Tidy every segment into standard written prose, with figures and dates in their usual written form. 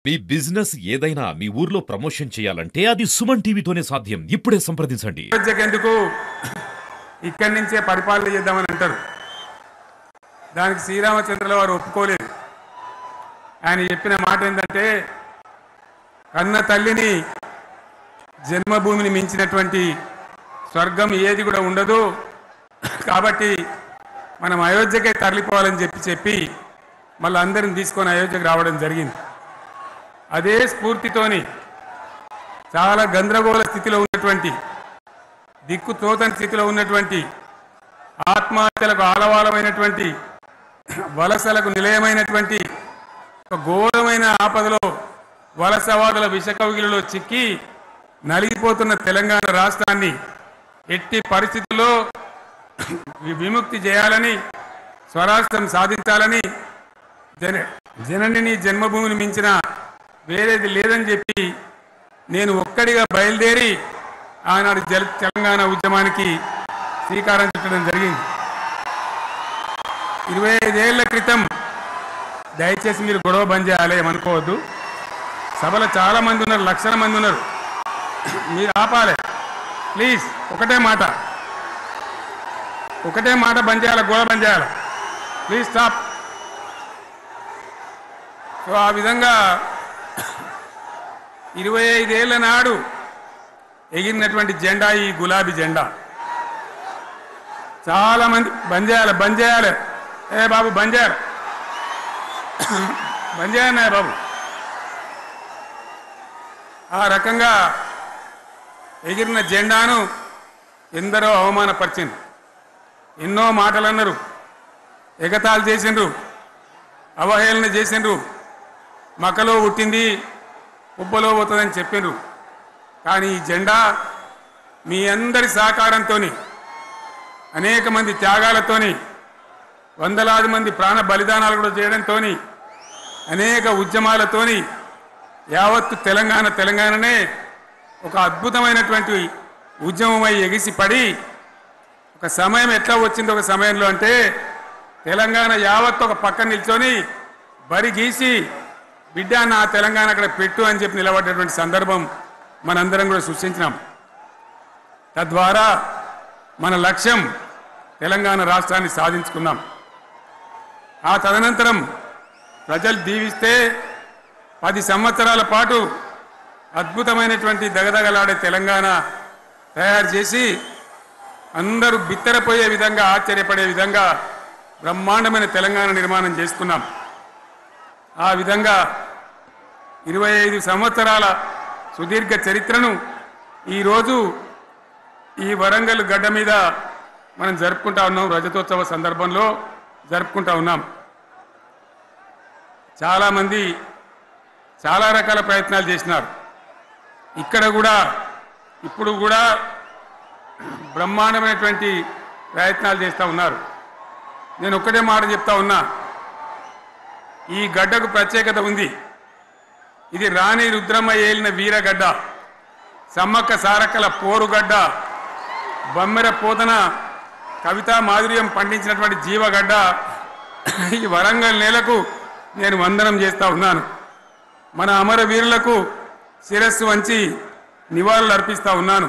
మీ business ఏదైనా మీ ఊర్లో promotion చేయాలంటే అది సుమన్ టీవీతోనే సాధ్యం. ఇప్పుడే సంప్రదించండి. ఎందుకు ఇక్కడి నుంచే పరిపాలన చేద్దామని అంటారు. దానికి శ్రీరామచంద్రుల వారు ఒప్పుకోలేదు. ఆయన చెప్పిన మాట ఏంటంటే, కన్న తల్లిని జన్మభూమిని మించినటువంటి స్వర్గం ఏది కూడా ఉండదు, కాబట్టి మనం అయోధ్యకే తరలిపోవాలని చెప్పి మళ్ళీ అందరిని తీసుకొని అయోధ్యకు రావడం జరిగింది. అదే స్ఫూర్తితోని చాలా గందరగోళ స్థితిలో ఉన్నటువంటి, దిక్కు తోతని స్థితిలో ఉన్నటువంటి, ఆత్మహత్యలకు ఆలవాలమైనటువంటి, వలసలకు నిలయమైనటువంటి ఒక ఘోరమైన ఆపదలో వలసవాదుల విషకౌగిలిలో చిక్కి నలిగిపోతున్న తెలంగాణ రాష్ట్రాన్ని ఎట్టి పరిస్థితుల్లో విముక్తి చేయాలని, స్వరాష్ట్రం సాధించాలని, జననిని జన్మభూమిని మించిన వేరేది లేదని చెప్పి నేను ఒక్కడిగా బయలుదేరి ఆనాడు తెలంగాణ ఉద్యమానికి శ్రీకారం చుట్టడం జరిగింది. 25 ఏళ్ల క్రితం, దయచేసి మీరు గొడవ బంద్ చేయాలి అనుకోవద్దు, సభలో చాలా మంది ఉన్నారు, లక్షల మంది ఉన్నారు, మీరు ఆపాలి ప్లీజ్. ఒకటే మాట బంద్ చేయాలి, గొడవ బంద్ చేయాలి, ప్లీజ్ స్టాప్. సో ఆ విధంగా 25 ఏళ్ల నాడు ఎగిరినటువంటి జెండా ఈ గులాబీ జెండా. చాలా మంది బంద్ చేయాలి, ఏ బాబు బంద్ చేయాలి బాబు. ఆ రకంగా ఎగిరిన జెండాను ఎందరో అవమానపరిచింది, ఎన్నో మాటలు అన్నారు, ఎగతాళి చేసిండ్రు, అవహేళన చేసిండ్రు, మకలో పుట్టింది ఉబ్బలో పోతుందని చెప్పిండ్రు. కానీ ఈ జెండా మీ అందరి సహకారంతో, అనేక మంది త్యాగాలతోని, వందలాది మంది ప్రాణ బలిదానాలు కూడా చేయడంతో, అనేక ఉద్యమాలతోని యావత్తు తెలంగాణనే ఒక అద్భుతమైనటువంటి ఉద్యమమై ఎగిసిపడి, ఒక సమయం ఎట్లా వచ్చింది, ఒక సమయంలో అంటే తెలంగాణ యావత్తు ఒక పక్కన నిల్చొని బరి గీసి, బిడ్డ నా తెలంగాణ అక్కడ పెట్టు అని చెప్పి నిలబడ్డటువంటి సందర్భం మనందరం కూడా సృష్టించినాం. తద్వారా మన లక్ష్యం తెలంగాణ రాష్ట్రాన్ని సాధించుకున్నాం. ఆ తదనంతరం ప్రజలు దీవిస్తే 10 సంవత్సరాల పాటు అద్భుతమైనటువంటి దగదగలాడే తెలంగాణ తయారు చేసి, అందరూ బిత్తరపోయే విధంగా, ఆశ్చర్యపడే విధంగా బ్రహ్మాండమైన తెలంగాణ నిర్మాణం చేసుకున్నాం. ఆ విధంగా 25 సంవత్సరాల సుదీర్ఘ చరిత్రను ఈరోజు ఈ వరంగల్ గడ్డ మీద మనం జరుపుకుంటా ఉన్నాం. రజతోత్సవ సందర్భంలో జరుపుకుంటా ఉన్నాం. చాలామంది చాలా రకాల ప్రయత్నాలు చేసినారు. ఇక్కడ కూడా ఇప్పుడు కూడా బ్రహ్మాండమైనటువంటి ప్రయత్నాలు చేస్తూ ఉన్నారు. నేను ఒక్కటే మాట చెప్తా ఉన్నా, ఈ గడ్డకు ప్రత్యేకత ఉంది. ఇది రాణి రుద్రమ్మ ఏలిన వీరగడ్డ, సమ్మక్క సారక్కల పోరుగడ్డ, బమ్మెర పోతన కవితా మాధుర్యం పండించినటువంటి జీవగడ్డ. ఈ వరంగల్ నేలకు నేను వందనం చేస్తూ ఉన్నాను. మన అమరవీరులకు శిరస్సు వంచి నివాళులు అర్పిస్తూ ఉన్నాను.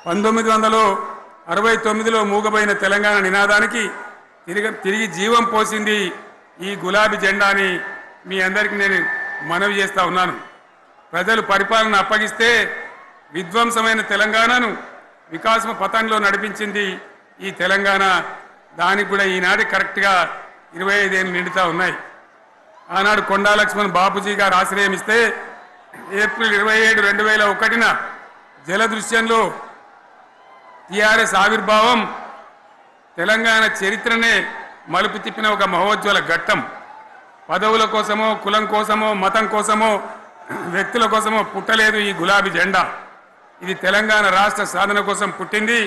1969లో మూగబోయిన తెలంగాణ నినాదానికి తిరిగి జీవం పోసింది ఈ గులాబీ జెండాని మీ అందరికీ నేను మనవి చేస్తూ ఉన్నాను. ప్రజలు పరిపాలన అప్పగిస్తే విధ్వంసమైన తెలంగాణను వికాసం పథంలో నడిపించింది ఈ తెలంగాణ. దానికి కూడా ఈనాడు కరెక్ట్గా 25 ఏళ్ళు నిండుతూ ఉన్నాయి. ఆనాడు కొండా లక్ష్మణ్ బాపూజీ గారు ఆశ్రయం ఇస్తే ఏప్రిల్ 27, 2001న జలదృశ్యంలో టీఆర్ఎస్ ఆవిర్భావం తెలంగాణ చరిత్రనే మలుపు తిప్పిన ఒక మహోజ్వల ఘట్టం. పదవుల కోసమో, కులం కోసమో, మతం కోసమో, వ్యక్తుల కోసమో పుట్టలేదు ఈ గులాబీ జెండా. ఇది తెలంగాణ రాష్ట్ర సాధన కోసం పుట్టింది.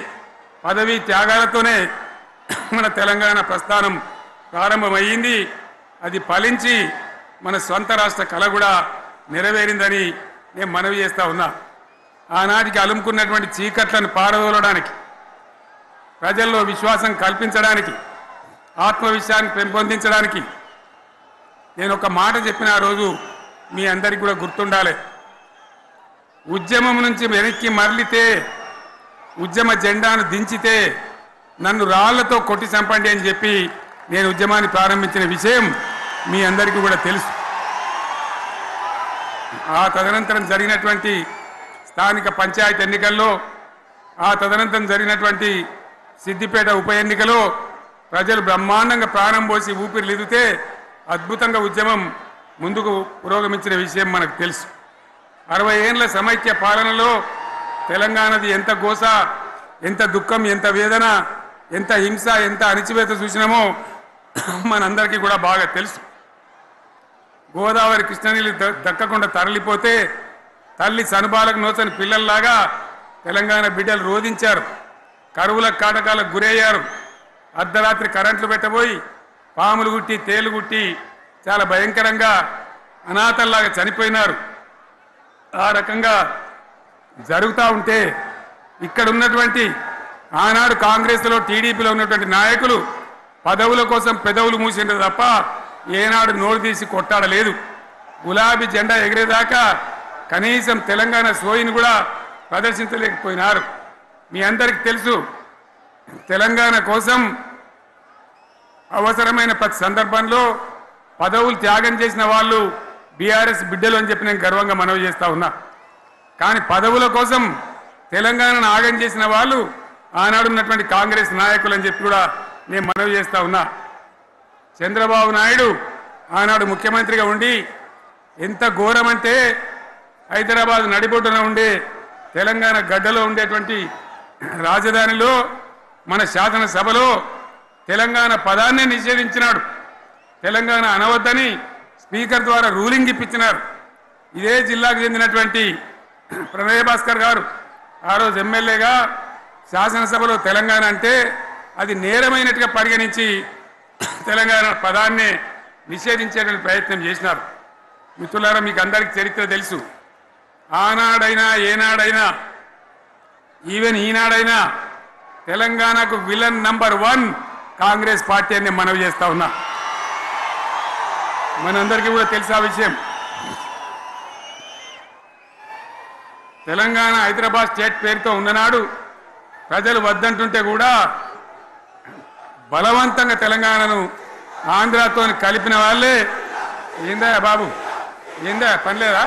పదవీ త్యాగాలతోనే మన తెలంగాణ ప్రస్థానం ప్రారంభమయ్యింది. అది ఫలించి మన స్వంత రాష్ట్ర కళ కూడా నెరవేరిందని నేను మనవి చేస్తూ ఉన్నా. ఆనాటికి అలుముకున్నటువంటి చీకట్లను పారదోలడానికి, ప్రజల్లో విశ్వాసం కల్పించడానికి, ఆత్మవిశ్వాసాన్ని పెంపొందించడానికి నేను ఒక మాట చెప్పిన ఆ రోజు మీ అందరికీ కూడా గుర్తుండాలి. ఉద్యమం నుంచి వెనక్కి మరలితే, ఉద్యమ జెండాను దించితే నన్ను రాళ్లతో కొట్టి చంపండి అని చెప్పి నేను ఉద్యమాన్ని ప్రారంభించిన విషయం మీ అందరికీ కూడా తెలుసు. ఆ తదనంతరం జరిగినటువంటి స్థానిక పంచాయతీ ఎన్నికల్లో, ఆ తదనంతరం జరిగినటువంటి సిద్దిపేట ఉప ఎన్నికలో ప్రజలు బ్రహ్మాండంగా ప్రాణం పోసి ఊపిరిలిదితే అద్భుతంగా ఉద్యమం ముందుకు పురోగమించిన విషయం మనకు తెలుసు. 60 ఏళ్ల సమైక్య పాలనలో తెలంగాణది ఎంత గోస, ఎంత దుఃఖం, ఎంత వేదన, ఎంత హింస, ఎంత అణిచివేత చూసినామో మనందరికీ కూడా బాగా తెలుసు. గోదావరి కృష్ణనీళ్ళు దక్కకుండా తరలిపోతే తల్లి సనుబాలకు నోచని పిల్లల్లాగా తెలంగాణ బిడ్డలు రోధించారు. కరువుల కాటకాలకు గురయ్యారు. అర్ధరాత్రి కరెంట్లు పెట్టబోయి పాములు గుట్టి, తేలు గుట్టి చాలా భయంకరంగా అనాథల్లాగా చనిపోయినారు. ఆ రకంగా జరుగుతూ ఉంటే ఇక్కడ ఉన్నటువంటి ఆనాడు కాంగ్రెస్లో, టీడీపీలో ఉన్నటువంటి నాయకులు పదవుల కోసం పెదవులు మూసిండ్రు తప్ప ఏనాడు నోరు తీసి కొట్టాడలేదు. గులాబీ జెండా ఎగిరేదాకా కనీసం తెలంగాణ సోయిని కూడా ప్రదర్శించలేకపోయినారు. మీ అందరికీ తెలుసు, తెలంగాణ కోసం అవసరమైన ప్రతి సందర్భంలో పదవులు త్యాగం చేసిన వాళ్ళు బీఆర్ఎస్ బిడ్డలు అని చెప్పి నేను గర్వంగా మనవి చేస్తా ఉన్నా. కానీ పదవుల కోసం తెలంగాణను ఆగం చేసిన వాళ్ళు ఆనాడు ఉన్నటువంటి కాంగ్రెస్ నాయకులు అని చెప్పి కూడా నేను మనవి చేస్తా ఉన్నా. చంద్రబాబు నాయుడు ఆనాడు ముఖ్యమంత్రిగా ఉండి ఎంత ఘోరమంటే హైదరాబాద్ నడిబొడ్డున ఉండే తెలంగాణ గడ్డలో ఉండేటువంటి రాజధానిలో మన శాసనసభలో తెలంగాణ పదాన్ని నిషేధించినాడు. తెలంగాణ అనవద్దని స్పీకర్ ద్వారా రూలింగ్ ఇప్పించినారు. ఇదే జిల్లాకు చెందినటువంటి ప్రణయ్ భాస్కర్ గారు ఆ రోజు ఎమ్మెల్యేగా శాసనసభలో తెలంగాణ అంటే అది నేరమైనట్టుగా పరిగణించి తెలంగాణ పదాన్ని నిషేధించేటువంటి ప్రయత్నం చేసినారు. మిత్రులారా, మీకు అందరికీ చరిత్ర తెలుసు. ఆనాడైనా ఏనాడైనా ఈవెన్ ఈనాడైనా తెలంగాణకు విలన్ నంబర్ 1 కాంగ్రెస్ పార్టీ అని మనవి చేస్తా ఉన్నా. మనందరికీ కూడా తెలుసు ఆ విషయం. తెలంగాణ హైదరాబాద్ స్టేట్ పేరుతో ఉన్ననాడు ప్రజలు వద్దంటుంటే కూడా బలవంతంగా తెలంగాణను ఆంధ్రాతో కలిపిన వాళ్ళే. ఏందా బాబు, ఏందా పనిలేదా?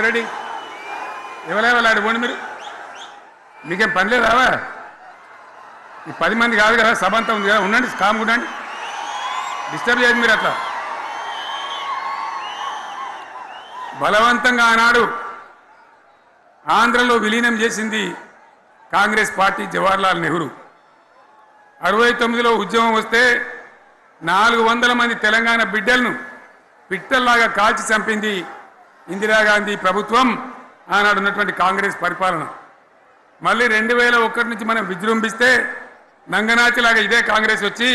రెడ్డి ఎవరెవరు పోండి, మీరు మీకేం పనిలేదా? ఈ 10 మంది కాదు కదా, సభ అంతా ఉంది కదా, ఉండండి, కామ్ ఉండండి, డిస్టర్బ్ చేయదు మీరు. అట్లా బలవంతంగా ఆనాడు ఆంధ్రలో విలీనం చేసింది కాంగ్రెస్ పార్టీ, జవహర్లాల్ నెహ్రూ. 69లో ఉద్యమం వస్తే 400 మంది తెలంగాణ బిడ్డలను పిట్టల్లాగా కాల్చి చంపింది ఇందిరాగాంధీ ప్రభుత్వం, ఆనాడు ఉన్నటువంటి కాంగ్రెస్ పరిపాలన. మళ్ళీ 2001 నుంచి మనం విజృంభిస్తే నంగనాచిలాగా ఇదే కాంగ్రెస్ వచ్చి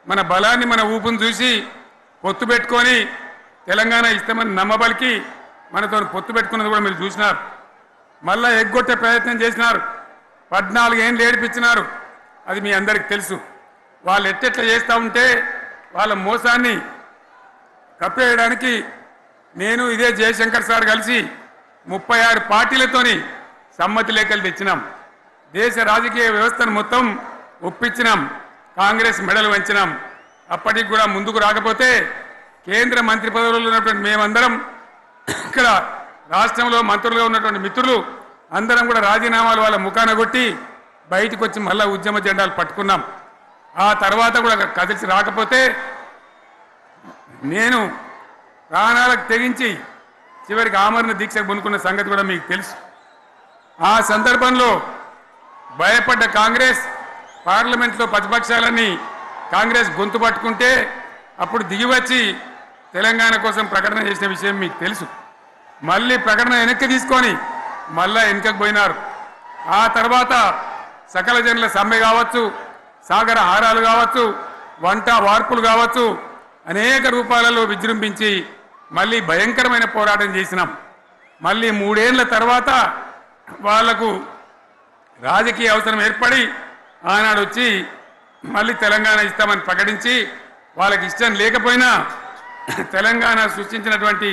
మన బలాన్ని, మన ఊపును చూసి పొత్తు పెట్టుకొని తెలంగాణ ఇస్తామని నమ్మబలికి మనతో పొత్తు పెట్టుకున్నది కూడా మీరు చూసినారు. మళ్ళా ఎగ్గొట్టే ప్రయత్నం చేసినారు. 14 ఏళ్ళు ఏడిపించినారు. అది మీ అందరికి తెలుసు. వాళ్ళు ఎట్టెట్లా చేస్తూ ఉంటే వాళ్ళ మోసాన్ని కప్పేయడానికి నేను ఇదే జయశంకర్ సార్ కలిసి 36 పార్టీలతోని సమ్మతి లేఖలు తెచ్చినాం. దేశ రాజకీయ వ్యవస్థను మొత్తం ఒప్పించినాం. కాంగ్రెస్ మెడలు వంచినాం. అప్పటికి కూడా ముందుకు రాకపోతే కేంద్ర మంత్రి పదవుల్లో ఉన్నటువంటి మేమందరం, ఇక్కడ రాష్ట్రంలో మంత్రులుగా ఉన్నటువంటి మిత్రులు అందరం కూడా రాజీనామాలు వాళ్ళ ముఖాన కొట్టి బయటకు వచ్చి మళ్ళా ఉద్యమ జెండాలు పట్టుకున్నాం. ఆ తర్వాత కూడా కదిలిసి రాకపోతే నేను ప్రాణాలకు తెగించి చివరికి ఆమరణ దీక్షకు పొందుకున్న సంగతి కూడా మీకు తెలుసు. ఆ సందర్భంలో భయపడ్డ కాంగ్రెస్ పార్లమెంట్లో ప్రతిపక్షాలన్నీ కాంగ్రెస్ గొంతు పట్టుకుంటే అప్పుడు దిగివచ్చి తెలంగాణ కోసం ప్రకటన చేసిన విషయం మీకు తెలుసు. మళ్ళీ ప్రకటన వెనక్కి తీసుకొని మళ్ళా వెనుకకు పోయినారు. ఆ తర్వాత సకల జనుల సమ్మె కావచ్చు, సాగర హారాలు కావచ్చు, వంట వార్పులు కావచ్చు, అనేక రూపాలలో విజృంభించి మళ్ళీ భయంకరమైన పోరాటం చేసినాం. మళ్ళీ 3 ఏళ్ల తర్వాత వాళ్లకు రాజకీయ అవసరం ఏర్పడి ఆనాడు వచ్చి మళ్ళీ తెలంగాణ ఇస్తామని ప్రకటించి వాళ్ళకి ఇష్టం లేకపోయినా తెలంగాణ సృష్టించినటువంటి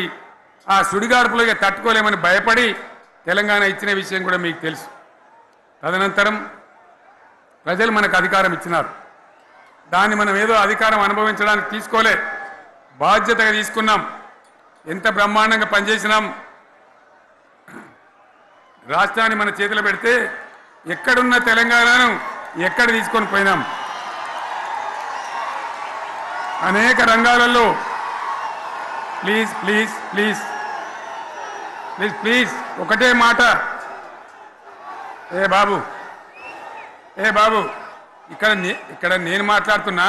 ఆ సుడిగాడుపులకి తట్టుకోలేమని భయపడి తెలంగాణ ఇచ్చిన విషయం కూడా మీకు తెలుసు. తదనంతరం ప్రజలు మనకు అధికారం ఇచ్చినారు. దాన్ని మనం ఏదో అధికారం అనుభవించడానికి తీసుకోలే, బాధ్యతగా తీసుకున్నాం. ఎంత బ్రహ్మాండంగా పనిచేసినాం. రాష్ట్రాన్ని మన చేతిలో పెడితే ఎక్కడున్న తెలంగాణను ఎక్కడ తీసుకొని పోయినాం. అనేక రంగాలలో please please please please please ఒకటే మాట, ఏ బాబు ఇక్కడ నేను మాట్లాడుతున్నా,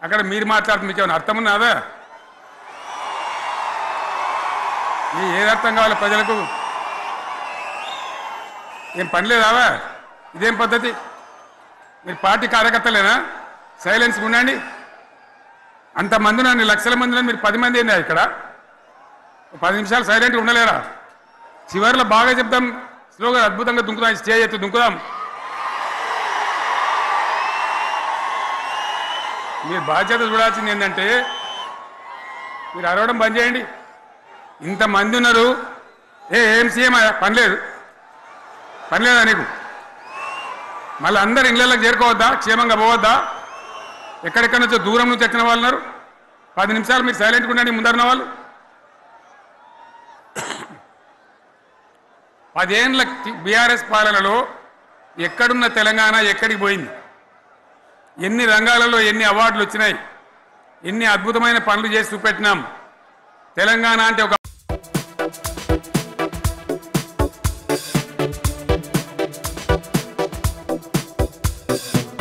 అక్కడ మీరు మాట్లాడుతున్నా, మీకు ఏమైనా అర్థం ఉన్నదా? ఏది అర్థం కావాలి ప్రజలకు? ఏం పని లేదావా? ఇదేం పద్ధతి? మీరు పార్టీ కార్యకర్తలేనా? సైలెన్స్ ఉండండి. అంతమంది నన్ను లక్షల మంది, మీరు 10 మంది ఏందా ఇక్కడ? 10 నిమిషాలు సైలెంట్గా ఉండలేరా? చివరిలో బాగా చెప్తాం, స్లోగా అద్భుతంగా దుంకుదాం, స్టేజ్ ఎత్తు దుంకుదాం. మీరు బాధ్యత చూడాల్సింది ఏంటంటే మీరు అరవడం బంద్ చేయండి. ఇంతమంది ఉన్నారు, ఏం సీఎం పనిలేదా నీకు? మళ్ళీ అందరు ఇళ్ళకి చేరుకోవద్దా? క్షేమంగా పోవద్దా? ఎక్కడెక్కడి నుంచో దూరం నుంచి వచ్చిన వాళ్ళు ఉన్నారు. 10 నిమిషాలు మీరు సైలెంట్గా ఉండండి. ముందరున్న వాళ్ళు 10 ఏళ్ళ బీఆర్ఎస్ పాలనలో ఎక్కడున్న తెలంగాణ ఎక్కడికి పోయింది? ఎన్ని రంగాలలో ఎన్ని అవార్డులు వచ్చినాయి? ఎన్ని అద్భుతమైన పనులు చేసి చూపెట్టినాం. తెలంగాణ అంటే ఒక